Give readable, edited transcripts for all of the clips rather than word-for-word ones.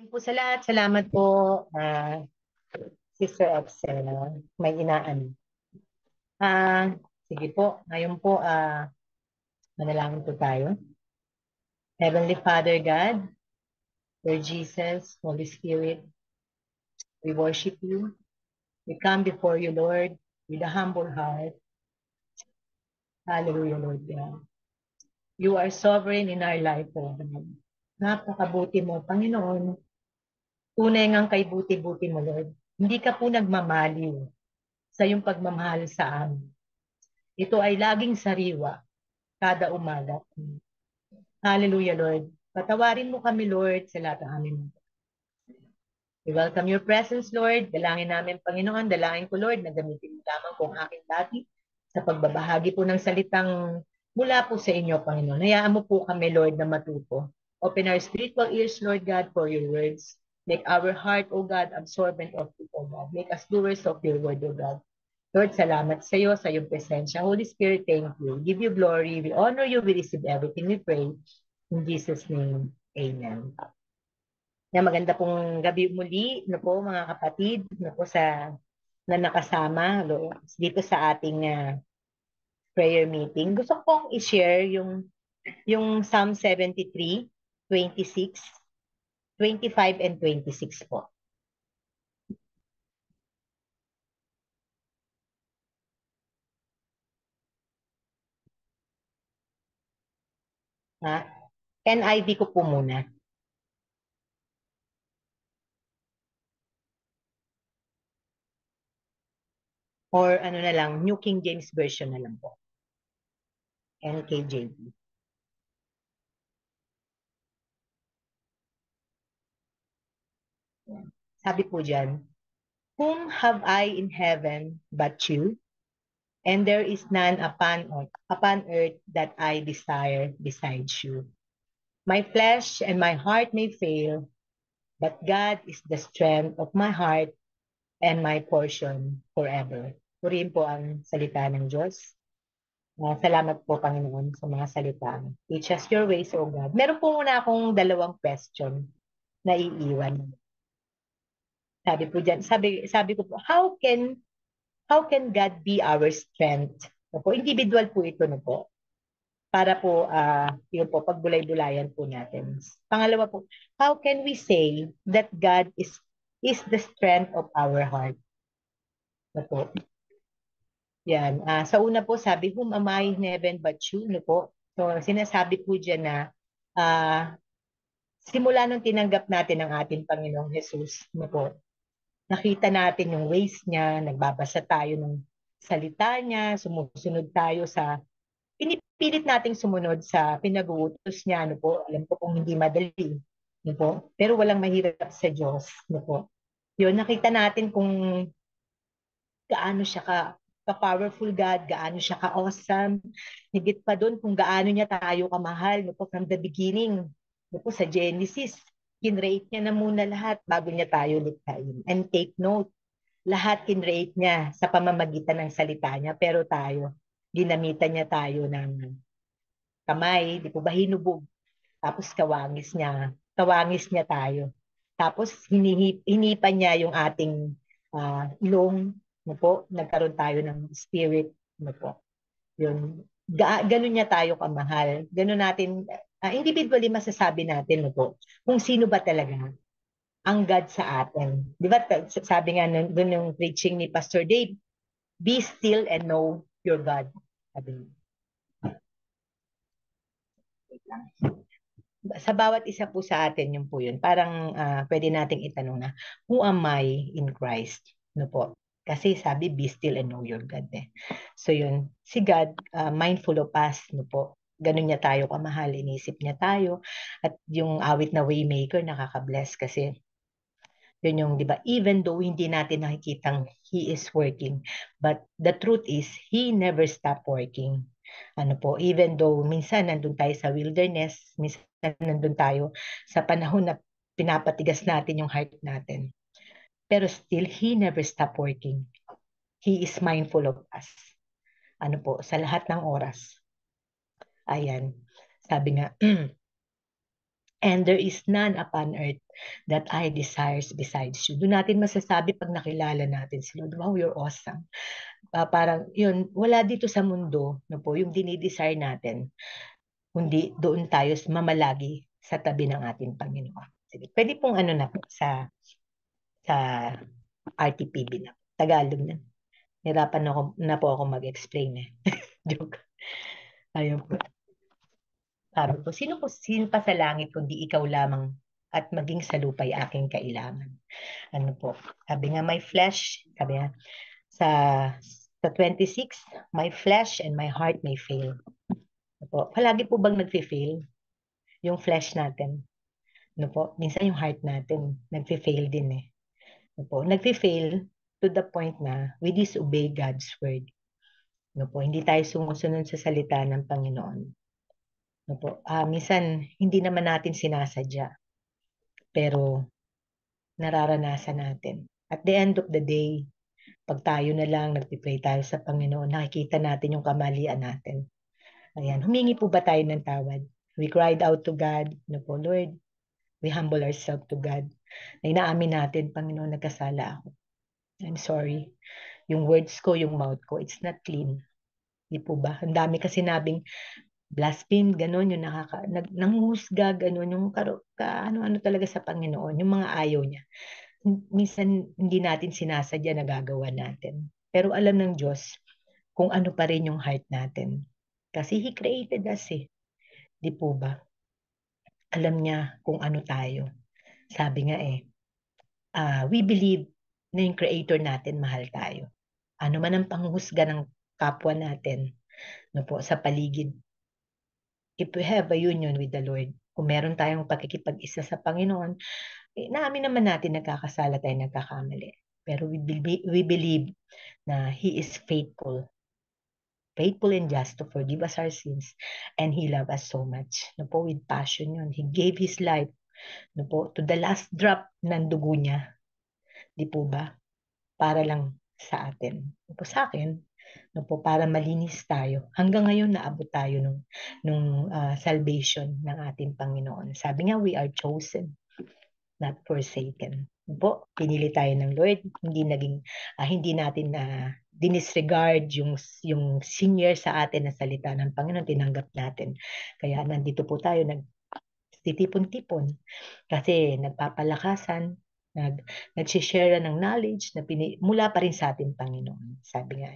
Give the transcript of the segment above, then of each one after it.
Po sa lahat, salamat po, Sister Excel. May inaan. Ah, Sige po, ngayon po, manalangin po tayo. Heavenly Father God, Lord Jesus, Holy Spirit, we worship you. We come before you, Lord, with a humble heart. Hallelujah, Lord God. You are sovereign in our life, O God. Napakabuti mo, Panginoon. Tunay ngang kay buti-buti mo, Lord. Hindi ka po nagmamaliw sa iyong pagmamahal sa amin. Ito ay laging sariwa kada umaga. Hallelujah, Lord. Patawarin mo kami, Lord, sa lahat ng aming. We welcome your presence, Lord. Dalangin namin, Panginoon. Dalangin ko, Lord, na gamitin mo lamang po ang aking dati sa pagbabahagi po ng salitang mula po sa inyo, Panginoon. Hayaan mo po kami, Lord, na matuto. Open our spiritual ears, Lord God, for your words. Make our heart, O God, absorbent of it, O God. Make us doers of your word, O God. Lord, salamat sa iyo, sa iyong presensya. Holy Spirit, thank you. Give you glory. We honor you. We receive everything we pray. In Jesus' name, amen. Maganda pong gabi muli, po, mga kapatid, po na nakasama dito sa ating prayer meeting. Gusto kong i-share yung Psalm 73, 26, 25, and 26 po. NIV ko po muna. Or ano na lang, New King James Version na lang po. NKJV. Sabi po dyan, whom have I in heaven but you? And there is none upon earth that I desire besides you. My flesh and my heart may fail, but God is the strength of my heart and my portion forever. Purihin po ang salita ng Diyos. Salamat po, Panginoon, sa mga salita. Teach us your ways, O God. Meron po muna akong dalawang question na iiwan. Sabi po dyan, sabi ko po, how can God be our strength? Po, individual po ito na po. Para po, yun po, pagbulay-bulayan po natin. Pangalawa po, how can we say that God is the strength of our heart? Na po. Yan. Sa una po, sabi, whom am I in heaven but you? No po. So, sinasabi po dyan na simula nung tinanggap natin ang ating Panginoong Jesus, no po, nakita natin yung ways niya, nagbabasa tayo ng salita niya, sumusunod tayo sa, pinipilit nating sumunod sa pinag-uutos niya, ano po, alam ko kung hindi madali, ano po, pero walang mahirap sa Diyos, ano po. Yun, nakita natin kung gaano siya ka-powerful God, gaano siya ka-awesome, higit pa doon kung gaano niya tayo kamahal, ano po, from the beginning, ano po, sa Genesis, kinrate niya na muna lahat bago niya tayo likhain. And take note, lahat kinrate niya sa pamamagitan ng salita niya, pero tayo, ginamitan niya tayo ng kamay, di po ba hinubog, tapos kawangis niya tayo. Tapos hinipan niya yung ating ilong, no po, nagkaroon tayo ng spirit, no po. Yun, ganun niya tayo kamahal. Ganun natin, individually masasabi natin, no po, kung sino ba talaga ang God sa atin. Di ba, sabi nga dun yung preaching ni Pastor Dave, be still and know your God. Sabi niya. Sa bawat isa po sa atin, yun po yun. Parang pwede nating itanong na, who am I in Christ? No po. Kasi sabi, be still and know your God. So yun, si God, mindful of us, no po. Ganun niya tayo kamahal, inisip niya tayo. At yung awit na Waymaker, nakaka-bless kasi yun yung, di ba, even though hindi natin nakikitang He is working, but the truth is, He never stop working. Ano po, even though minsan nandun tayo sa wilderness, minsan nandun tayo sa panahon na pinapatigas natin yung heart natin. Pero still, He never stop working. He is mindful of us. Ano po, sa lahat ng oras. Ayan. Sabi nga, And there is none upon earth that I desires besides you. Doon natin masasabi pag nakilala natin si Lord, wow, you're awesome. Parang yun, wala dito sa mundo, no po, yung dinidesire natin, kundi doon tayo mamalagi sa tabi ng ating Panginoon. Sige, pwede pong ano na po sa RTPB na. Tagalog na. Hirapan na po ako mag-explain eh. Joke. Ayun po. Sabi po, sino pa sa langit kundi ikaw lamang at maging sa lupa'y aking kailangan. Ano po? Sabi nga, my flesh, sabi nga, sa 26, my flesh and my heart may fail. Ano po? Palagi po bang nagfe-fail yung flesh natin? Ano po? Minsan yung heart natin, nagfe-fail din eh. Ano po? Nagfe-fail to the point na we disobey God's word. Ano po? Hindi tayo sumusunod sa salita ng Panginoon. Ano po? Minsan, hindi naman natin sinasadya. Pero nararanasan natin. At the end of the day, pag tayo na lang, nagpipray tayo sa Panginoon, nakikita natin yung kamalian natin. Ayan, humingi po ba tayo ng tawad? We cried out to God, no po, Lord, we humble ourselves to God. Na inaamin natin, Panginoon, nagkasala ako. I'm sorry. Yung words ko, yung mouth ko, it's not clean. Di po ba? Ang dami kasi nabing blaspheme, gano'n, yung nanghusga, gano'n, yung ano-ano talaga sa Panginoon, yung mga ayaw niya. Minsan hindi natin sinasadya na gagawa natin. Pero alam ng Diyos kung ano pa rin yung heart natin. Kasi He created us eh. Di po ba? Alam niya kung ano tayo. Sabi nga eh, we believe na yung Creator natin mahal tayo. Ano man ang panghuhusga ng kapwa natin, no po, sa paligid. If we have a union with the Lord, kung meron tayong pakikipag-isa sa Panginoon, naamin naman natin nagkakasala tayo, nagkakamali. Pero we believe na He is faithful and just to forgive us our sins, and He loves us so much. No po, with passion yun. He gave His life, no po, to the last drop ng dugo niya. Di po ba? Para lang sa atin. No po, sa akin, no po, para malinis tayo. Hanggang ngayon, naabot tayo nung salvation ng ating Panginoon. Sabi nga, we are chosen, not forsaken. Po, pinili tayo ng Lord, hindi natin na dinisregard yung senior sa atin na salita ng Panginoon, tinanggap natin. Kaya nandito po tayo nagtitipon-tipon kasi nagpapalakasan, nagsishare ng knowledge na mula pa rin sa ating Panginoon. Sabi niya,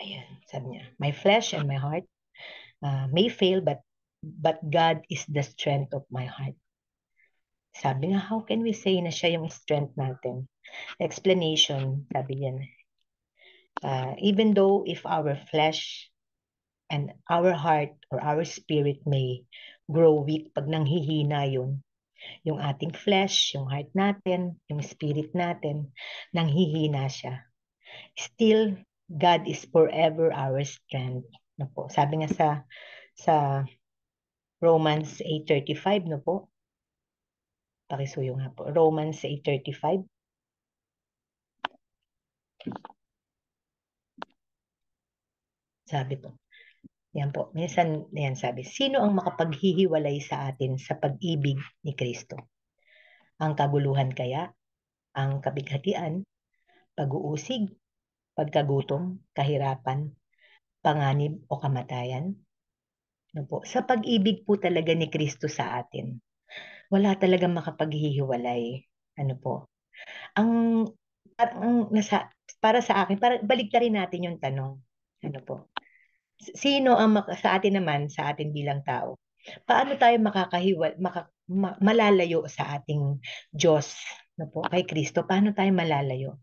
ayan, sabi niya, my flesh and my heart may fail, but God is the strength of my heart. Sabi nga, how can we say na siya yung strength natin? Explanation, sabi niyan, even though if our flesh and our heart or our spirit may grow weak, pag nanghihina yung ating flesh, yung heart natin, yung spirit natin, nanghihina siya. Still, God is forever our strength. No po. Sabi nga sa Romans 8:35, no po, pakisuyo nga po. Romans 8:35. Sabi po. Yan po. Minsan, yan sabi. Sino ang makapaghihiwalay sa atin sa pag-ibig ni Kristo? Ang kaguluhan kaya? Ang kabighatian? Pag-uusig? Pagkagutom? Kahirapan? Panganib o kamatayan? Ano po? Sa pag-ibig po talaga ni Kristo sa atin, wala talagang makapaghihiwalay. Ano po? Ang para sa akin, baliktarin natin yung tanong. Ano po? Sino ang sa atin naman, sa atin bilang tao? Paano tayo malalayo sa ating Diyos, no po, kay Kristo? Paano tayo malalayo?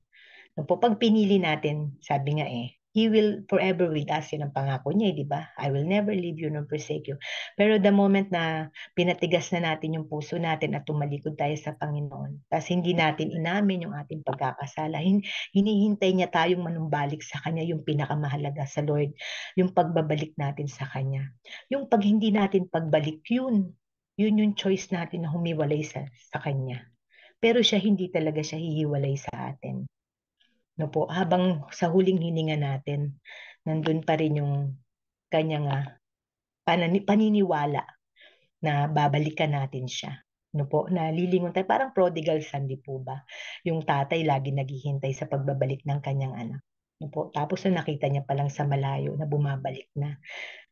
No po, pag pinili natin, sabi nga eh, He will forever with us. Yun ang pangako niya, di ba? I will never leave you nor forsake you. Pero the moment na pinatigas na natin yung puso natin at tumalikod tayo sa Panginoon, tapos hindi natin inamin yung ating pagkakasala, hinihintay niya tayong manumbalik sa Kanya, yung pinakamahalaga sa Lord, yung pagbabalik natin sa Kanya. Yung pag hindi natin pagbalik, yun yung choice natin na humiwalay sa Kanya. Pero siya, hindi talaga siya hihiwalay sa atin. No po, habang sa huling hininga natin, nandun pa rin yung kanyang paniniwala na babalikan natin siya. No po, na lilingon tayo, parang prodigal son, di po ba? Yung tatay lagi naghihintay sa pagbabalik ng kanyang anak. No po, tapos nung nakita niya palang sa malayo na bumabalik na,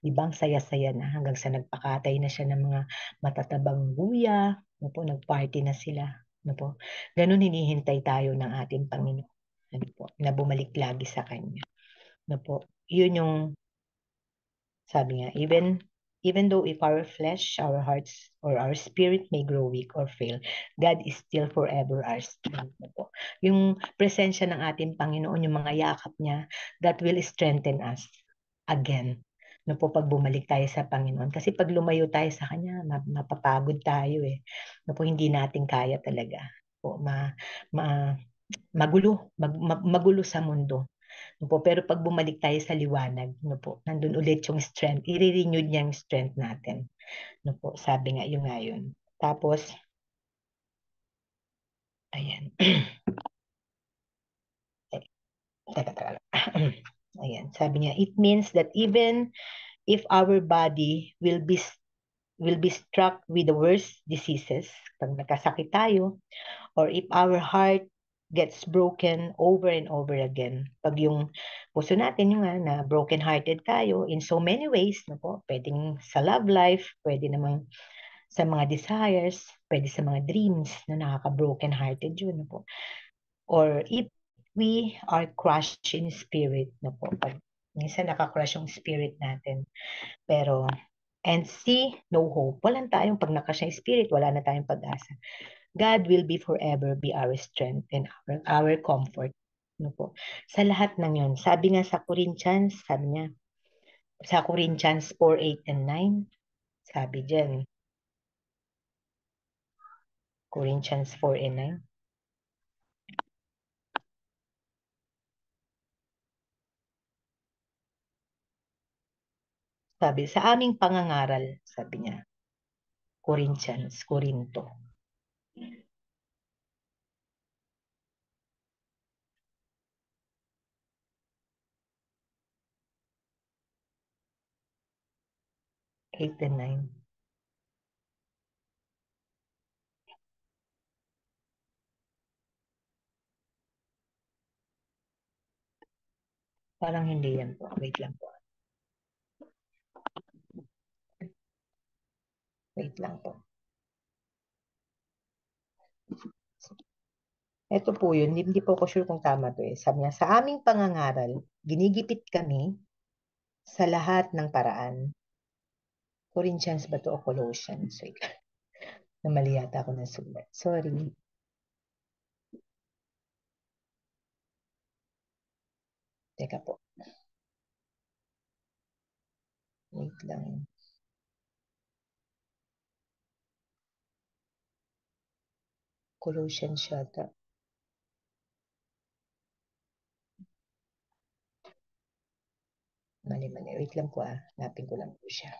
di ba, ang saya-saya na hanggang sa nagpakatay na siya ng mga matatabang luya, no po, nagparty na sila. No po, ganun hinihintay tayo ng ating Panginoon. Ano po, na bumalik lagi sa Kanya. No po, yun yung sabi nga, even though if our flesh, our hearts, or our spirit may grow weak or fail, God is still forever our strength. Na po. Yung presensya ng ating Panginoon, yung mga yakap niya, that will strengthen us again. No po, pag bumalik tayo sa Panginoon. Kasi pag lumayo tayo sa Kanya, mapapagod tayo eh. No po, hindi natin kaya talaga. Po, ma, magulo, magulo sa mundo. No po, pero pag bumalik tayo sa liwanag, no po, nandun ulit yung strength, i-renew niya yung strength natin. No po, sabi nga, yung nga yun. Tapos, ayan. Teka lang. Ayan, sabi niya, it means that even if our body will be struck with the worst diseases, pag nagkasakit tayo, or if our heart gets broken over and over again. Pag yung puso natin yung na broken-hearted tayo in so many ways, no po, pwedeng sa love life, pwede namang sa mga desires, pwede sa mga dreams na nakaka-broken-hearted yun, no po. Or if we are crushed in spirit, no po, pag minsan nakakrush yung spirit natin, pero and see no hope. Walang tayong pag nakrush yung spirit, wala na tayong pag-asa. God will be forever be our strength and our comfort. No po. Sa lahat ng yun. Sabi nga sa Corinthians, sabi niya, sa Corinthians 4:8 and 9, sabi diyan, Corinthians 4 and 9, sabi, sa aming pangangaral, sabi niya, Corinthians, Corinto, 8 and 9. Parang hindi yan po. Wait lang po. Wait lang po. Ito po yun. Hindi po ako sure kung tama to eh. Sabi niya, sa aming pangangaral, ginigipit kami sa lahat ng paraan. Corinthians ba to o Colossians? Wait lang. Namali yata ako ng sulat. Sorry. Teka po. Wait lang. Colossians yata. Mali. Wait lang po ah. Hanapin ko lang po siya.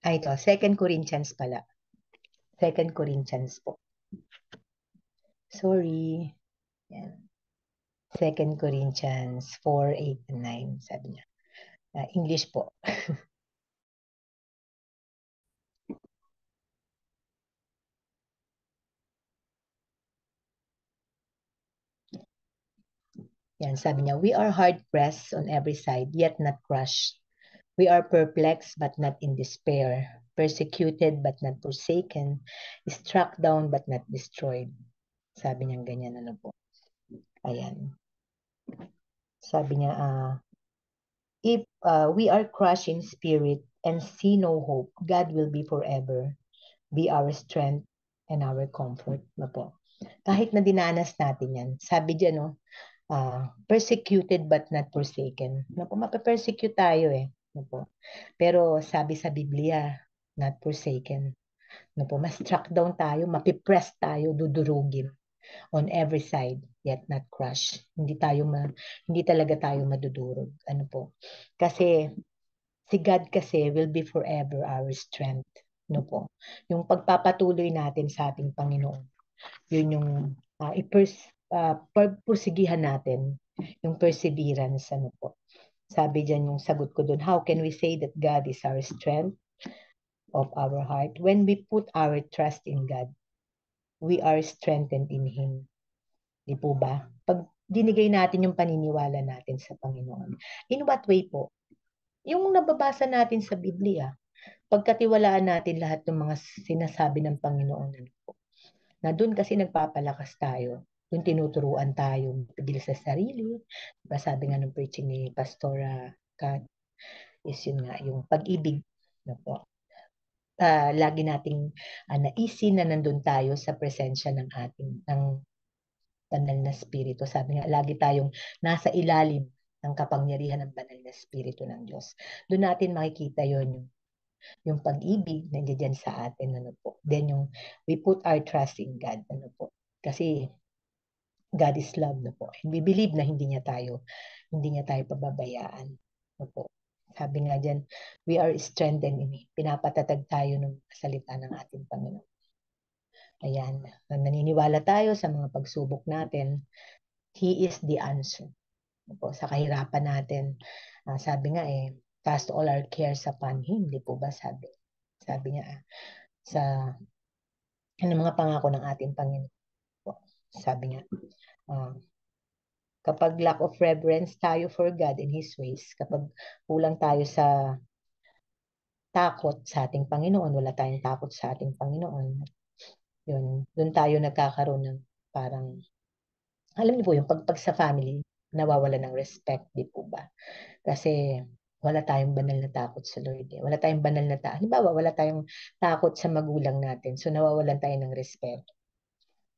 Ito. Second Corinthians pala. Second Corinthians po. Sorry. Yan. Second Corinthians 4:8 and 9. Sabi niya. English po. Yan. Sabi niya, we are hard pressed on every side, yet not crushed. We are perplexed, but not in despair. Persecuted, but not forsaken. Struck down, but not destroyed. Sabi niya ganyan, ano po. Ayan. Sabi niya, if we are crushed in spirit and see no hope, God will be forever, be our strength and our comfort. Na po. Kahit na dinanas natin yan, sabi diyan, no, persecuted but not forsaken. Na po, mapapersecute tayo eh. Na po. Pero sabi sa Biblia, not forsaken. Na po, mas struck down tayo, mapipress tayo, dudurugin. on every side, yet not crushed. Hindi talaga tayo madudurog. Ano po? Kasi si God kasi will be forever our strength. No po? Yung pagpapatuloy natin sa ating Panginoon, yun yung pursigihan natin, yung perseverance, ano po. Sabi diyan yung sagot ko dun, how can we say that God is our strength of our heart? When we put our trust in God, we are strengthened in Him. Di po ba? Pag dinigay natin yung paniniwala natin sa Panginoon. In what way po? Yung nababasa natin sa Biblia, pagkatiwalaan natin lahat ng mga sinasabi ng Panginoon, ano po, na doon kasi nagpapalakas tayo. Doon tinuturuan tayo pagil sa sarili. Diba, sabi nga ng preaching ni Pastora Kat, is yun nga, yung pag-ibig. No po. Lagi nating naisin na nandun tayo sa presensya ng banal na spirito. Sabi nga, lagi tayong nasa ilalim ng kapangyarihan ng banal na spirito ng Diyos. Doon natin makikita yon yung pag-ibig na nandiyan sa atin, ano po. Then yung we put our trust in God, ano po. Kasi God is love, no po. And we believe na hindi niya tayo pababayaan. No po. Sabi nga diyan, we are strengthened in Him. Pinapatatag tayo ng salita ng ating Panginoon. Ayan, naniniwala tayo sa mga pagsubok natin. He is the answer. No po, sa kahirapan natin. Sabi nga cast all our cares upon Him. Di po ba sabi? Sabi niya sa mga pangako ng ating Panginoon. Sabi nga, kapag lack of reverence tayo for God and His ways, kapag kulang tayo sa takot sa ating Panginoon, wala tayong takot sa ating Panginoon, yun, doon tayo nagkakaroon ng parang, alam niyo po yung pag sa family, nawawala ng respect, di po ba? Kasi wala tayong banal na takot sa Lord. Wala tayong banal na takot. Halimbawa, wala tayong takot sa magulang natin. So, nawawalan tayo ng respeto.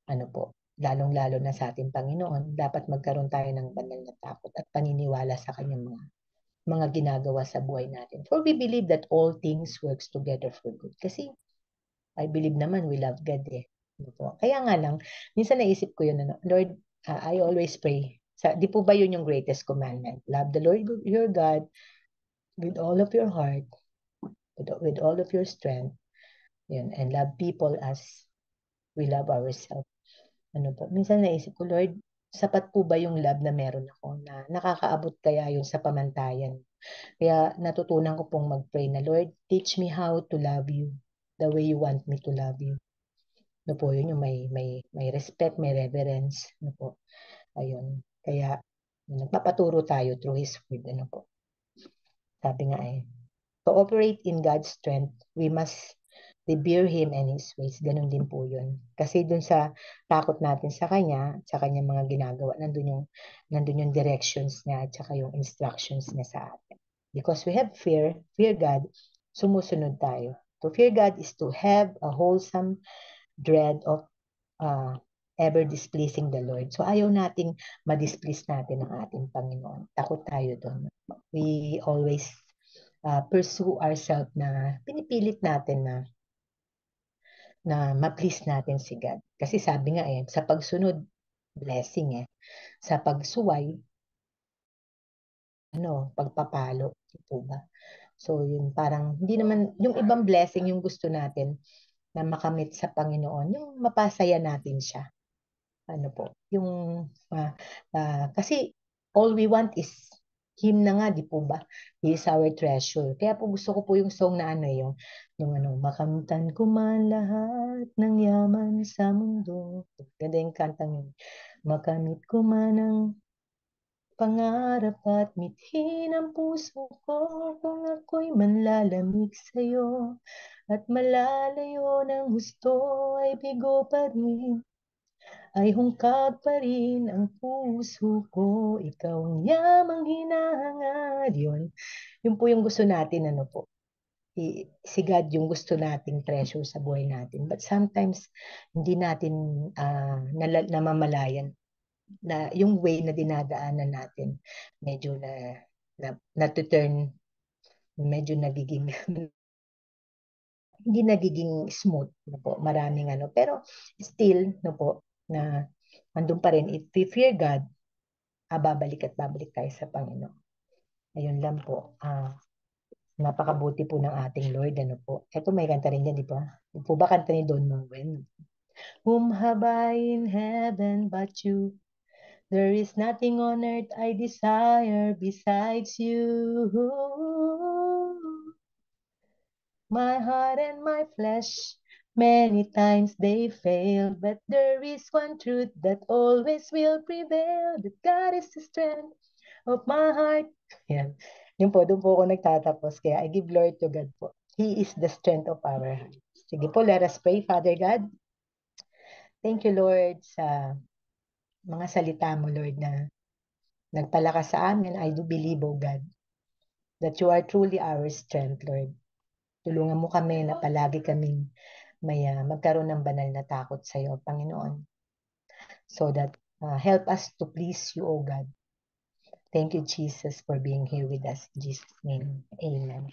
Ano po, lalong-lalo na sa ating Panginoon, dapat magkaroon tayo ng banal na takot at paniniwala sa kanyang mga ginagawa sa buhay natin. For we believe that all things works together for good. Kasi I believe naman we love God Ano po. Kaya nga lang, minsan naisip ko yun, Lord, I always pray. Di po ba yun yung greatest commandment? Love the Lord your God with all of your heart, with all of your strength, yun, and love people as we love ourselves. Ano po, minsan naisip ko, Lord, sapat po ba yung love na meron ako na nakakaabot kaya yung sa pamantayan? Kaya natutunan ko pong mag-pray na, Lord, teach me how to love you the way you want me to love you. Ano po, yun yung may respect, may reverence. Ano po, ayun. Kaya, nagpapaturo tayo through His word. Ano po, sabi nga to operate in God's strength, we must revere Him and His ways. Ganun din po yun. Kasi dun sa takot natin sa Kanya, sa Kanyang mga ginagawa, nandun yung directions niya at saka yung instructions niya sa atin. Because we have fear God, sumusunod tayo. To fear God is to have a wholesome dread of ever displeasing the Lord. So ayaw nating ma-displease natin ang ating Panginoon. Takot tayo doon. We always pursue ourselves na pinipilit natin na ma-please natin si God. Kasi sabi nga sa pagsunod, blessing Sa pagsuway, pagpapalo. Ito ba? So yun, parang hindi naman, yung ibang blessing yung gusto natin na makamit sa Panginoon, yung mapasaya natin siya. Ano po, yung, kasi all we want is Him na nga, di po ba? He is our treasure. Kaya po gusto ko po yung song na makamtan ko man lahat ng yaman sa mundo. Ganda yung kantang yun. Makamit ko man ang pangarap at mithin ang puso ko kung ako'y manlalamig sa'yo at malalayo ng gusto ay bigo pa rin ay hungkag pa rin ang puso ko, ikaw ang yamang hinahangad. Yun po yung gusto natin, ano po. Si God yung gusto nating treasure sa buhay natin. But sometimes, hindi natin namamalayan na yung way na dinadaanan natin, medyo na-turn, medyo nagiging hindi nagiging smooth no po, maraming pero still no po na andun pa rin. If we fear God, babalik at babalik tayo sa Panginoon. Ayun lang po. Napakabuti po ng ating Lord. Ano po? Ito may kanta rin yan, di ba? Di po ba kanta ni Don Moen? Whom have I in heaven but you? There is nothing on earth I desire besides you. My heart and my flesh, many times they fail, but there is one truth that always will prevail, that God is the strength of my heart. Yan. Yun po, doon po ako nagtatapos. Kaya I give glory to God po. He is the strength of our heart. Sige po, let us pray. Father God, thank you, Lord, sa mga salita mo, Lord, na nagpalakas sa amin. I do believe, oh God, that you are truly our strength, Lord. Tulungan mo kami na palagi kaming may magkaroon ng banal na takot sa iyo, Panginoon. So that help us to please you, O God. Thank you, Jesus, for being here with us. In Jesus' name, amen.